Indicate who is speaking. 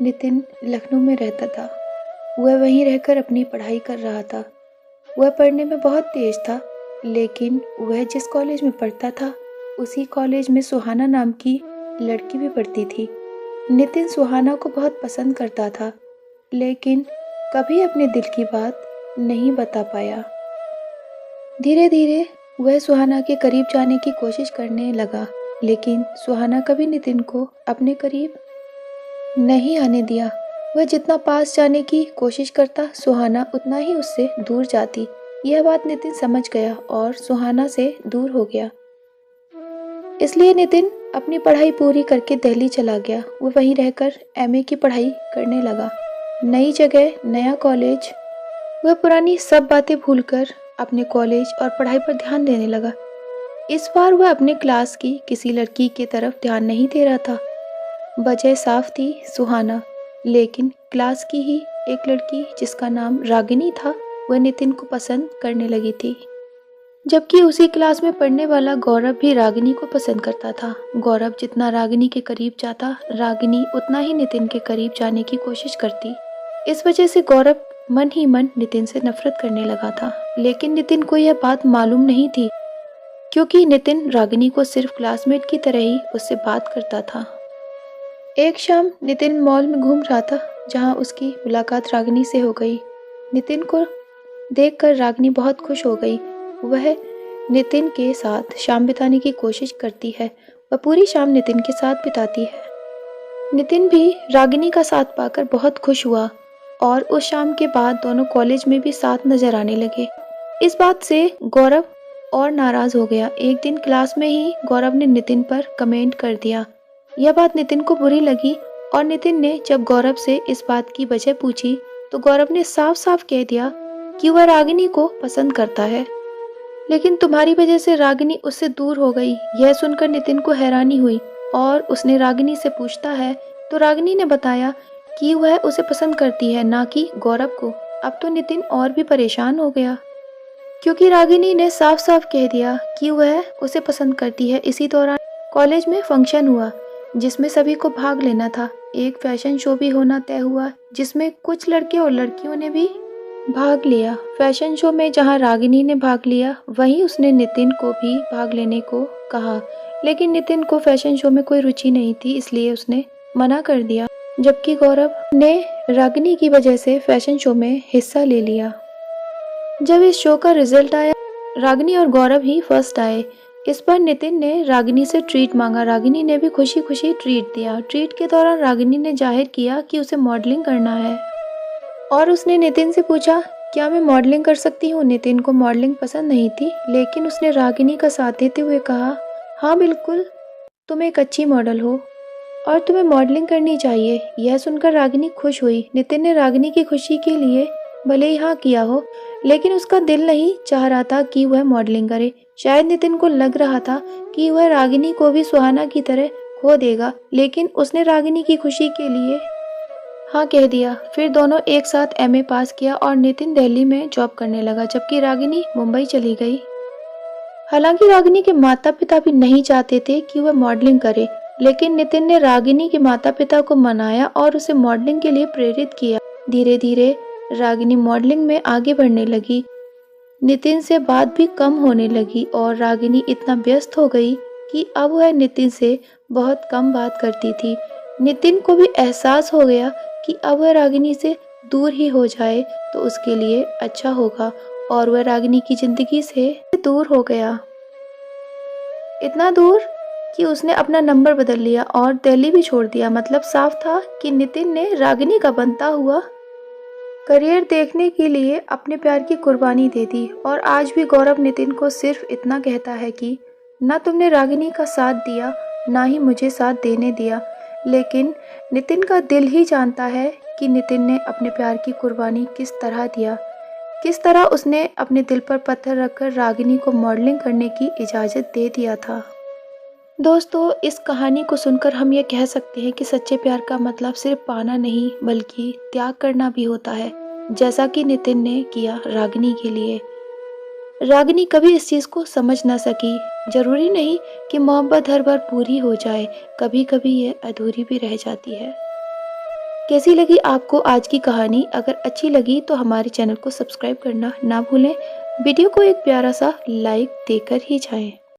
Speaker 1: नितिन लखनऊ में रहता था। वह वहीं रहकर अपनी पढ़ाई कर रहा था। वह पढ़ने में बहुत तेज था, लेकिन वह जिस कॉलेज में पढ़ता था उसी कॉलेज में सुहाना नाम की लड़की भी पढ़ती थी। नितिन सुहाना को बहुत पसंद करता था, लेकिन कभी अपने दिल की बात नहीं बता पाया। धीरे धीरे वह सुहाना के करीब जाने की कोशिश करने लगा, लेकिन सुहाना कभी नितिन को अपने करीब नहीं आने दिया। वह जितना पास जाने की कोशिश करता, सुहाना उतना ही उससे दूर जाती। यह बात नितिन समझ गया और सुहाना से दूर हो गया। इसलिए नितिन अपनी पढ़ाई पूरी करके दिल्ली चला गया। वो वहीं रहकर एमए की पढ़ाई करने लगा। नई जगह, नया कॉलेज। वह पुरानी सब बातें भूलकर अपने कॉलेज और पढ़ाई पर ध्यान देने लगा। इस बार वह अपने क्लास की किसी लड़की की तरफ ध्यान नहीं दे रहा था। वजह साफ थी, सुहाना। लेकिन क्लास की ही एक लड़की जिसका नाम रागिनी था, वह नितिन को पसंद करने लगी थी। जबकि उसी क्लास में पढ़ने वाला गौरव भी रागिनी को पसंद करता था। गौरव जितना रागिनी के करीब जाता, रागिनी उतना ही नितिन के करीब जाने की कोशिश करती। इस वजह से गौरव मन ही मन नितिन से नफरत करने लगा था। लेकिन नितिन को यह बात मालूम नहीं थी, क्योंकि नितिन रागिनी को सिर्फ क्लासमेट की तरह ही उससे बात करता था। एक शाम नितिन मॉल में घूम रहा था, जहां उसकी मुलाकात रागिनी से हो गई। नितिन को देखकर रागिनी बहुत खुश हो गई। वह नितिन के साथ शाम बिताने की कोशिश करती है। वह पूरी शाम नितिन के साथ बिताती है। नितिन भी रागिनी का साथ पाकर बहुत खुश हुआ और उस शाम के बाद दोनों कॉलेज में भी साथ नजर आने लगे। इस बात से गौरव और नाराज हो गया। एक दिन क्लास में ही गौरव ने नितिन पर कमेंट कर दिया। यह बात नितिन को बुरी लगी और नितिन ने जब गौरव से इस बात की वजह पूछी तो गौरव ने साफ साफ कह दिया कि वह रागिनी को पसंद करता है, लेकिन तुम्हारी वजह से रागिनी उससे दूर हो गई। यह सुनकर नितिन को हैरानी हुई और उसने रागिनी से पूछता है तो रागिनी ने बताया कि वह उसे पसंद करती है, ना कि गौरव को। अब तो नितिन और भी परेशान हो गया, क्योंकि रागिनी ने साफ साफ कह दिया कि वह उसे पसंद करती है। इसी दौरान कॉलेज में फंक्शन हुआ जिसमें सभी को भाग लेना था। एक फैशन शो भी होना तय हुआ जिसमें कुछ लड़के और लड़कियों ने भी भाग लिया। फैशन शो में जहां रागिनी ने भाग लिया, वहीं उसने नितिन को भी भाग लेने को कहा, लेकिन नितिन को फैशन शो में कोई रुचि नहीं थी, इसलिए उसने मना कर दिया। जबकि गौरव ने रागिनी की वजह से फैशन शो में हिस्सा ले लिया। जब इस शो का रिजल्ट आया, रागिनी और गौरव ही फर्स्ट आए। इस पर नितिन ने रागिनी से ट्रीट मांगा। रागिनी ने भी खुशी खुशी ट्रीट दिया। ट्रीट के दौरान रागिनी ने जाहिर किया कि उसे मॉडलिंग करना है और उसने नितिन से पूछा, क्या मैं मॉडलिंग कर सकती हूँ? नितिन को मॉडलिंग पसंद नहीं थी, लेकिन उसने रागिनी का साथ देते हुए कहा, हाँ बिल्कुल, तुम एक अच्छी मॉडल हो और तुम्हें मॉडलिंग करनी चाहिए। यह सुनकर रागिनी खुश हुई। नितिन ने रागिनी की खुशी के लिए भले ही हाँ किया हो, लेकिन उसका दिल नहीं चाह रहा था कि वह मॉडलिंग करे। शायद नितिन को लग रहा था कि वह रागिनी को भी सुहाना की तरह खो देगा, लेकिन उसने रागिनी की खुशी के लिए हाँ कह दिया। फिर दोनों एक साथ एमए पास किया और नितिन दिल्ली में जॉब करने लगा, जबकि रागिनी मुंबई चली गई। हालांकि रागिनी के माता पिता भी नहीं चाहते थे कि वह मॉडलिंग करे, लेकिन नितिन ने रागिनी के माता पिता को मनाया और उसे मॉडलिंग के लिए प्रेरित किया। धीरे धीरे रागिनी मॉडलिंग में आगे बढ़ने लगी। नितिन से बात भी कम होने लगी और रागिनी इतना व्यस्त हो गई कि अब वह नितिन से बहुत कम बात करती थी। नितिन को भी एहसास हो गया कि अब वह रागिनी से दूर ही हो जाए तो उसके लिए अच्छा होगा, और वह रागिनी की जिंदगी से दूर हो गया। इतना दूर कि उसने अपना नंबर बदल लिया और दिल्ली भी छोड़ दिया। मतलब साफ था कि नितिन ने रागिनी का बनता हुआ करियर देखने के लिए अपने प्यार की कुर्बानी दे दी। और आज भी गौरव नितिन को सिर्फ इतना कहता है कि ना तुमने रागिनी का साथ दिया, ना ही मुझे साथ देने दिया। लेकिन नितिन का दिल ही जानता है कि नितिन ने अपने प्यार की कुर्बानी किस तरह दिया, किस तरह उसने अपने दिल पर पत्थर रखकर रागिनी को मॉडलिंग करने की इजाज़त दे दिया था। दोस्तों, इस कहानी को सुनकर हम ये कह सकते हैं कि सच्चे प्यार का मतलब सिर्फ पाना नहीं, बल्कि त्याग करना भी होता है, जैसा कि नितिन ने किया रागिनी के लिए। रागिनी कभी इस चीज़ को समझ ना सकी। जरूरी नहीं कि मोहब्बत हर बार पूरी हो जाए, कभी कभी ये अधूरी भी रह जाती है। कैसी लगी आपको आज की कहानी? अगर अच्छी लगी तो हमारे चैनल को सब्सक्राइब करना ना भूलें। वीडियो को एक प्यारा सा लाइक देकर ही जाएं।